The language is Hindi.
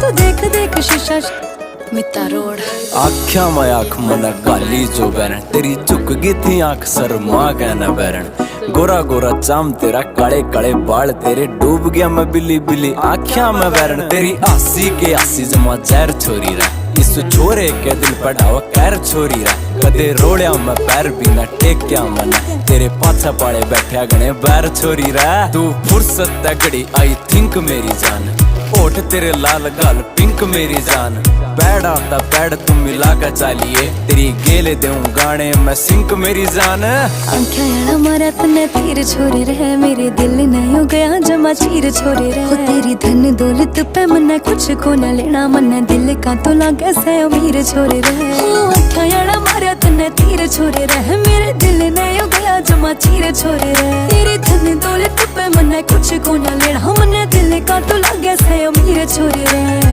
तू देख देख शीशा मिता रोड। आख्या मैं आख मन गाली जो बैरन तेरी झुक गई थी आंख शर्मा के न बैरन। गोरा गोरा चाम तेरा काले काले बाल तेरे डूब गया मैं बिल्ली बिल्ली आख्या में बैरन। तेरी आसी के आसी जमा जहर छोरी रहा इस छोरे के दिल पढ़ावा कैर छोरी रहा। कदे रोड़िया मैं पैर भी न टेक्या मन तेरे पाछा पाड़े बैठा गणे बैर छोरी रहा। तू फुर्सत तगड़ी आई थिंक मेरी जान ओठ तेरे लाल गाल पिंक मेरी जान। बैड आता बैड तुम मिला कर चालिए तेरी गेले दूं गाने मैं सिंक मेरी जान। आंखें मारा तने तीर छोरे रहे मेरे दिल नहीं हो गया जमा चीर छोरे रहे। तेरी धन दौलत पे मन्ना कुछ को न लेना मन्ना दिल का तो लागे से अमीर छोरे रहे। आंखें मारा तने तीर छोरे रहे मेरे दिल नहीं हो गया जमा चीर छोरे रहे। तेरी धन दौलत पे मन्ना कुछ को न लेना मन्ना दिल का तो लागे से अमीर छोरे रहे।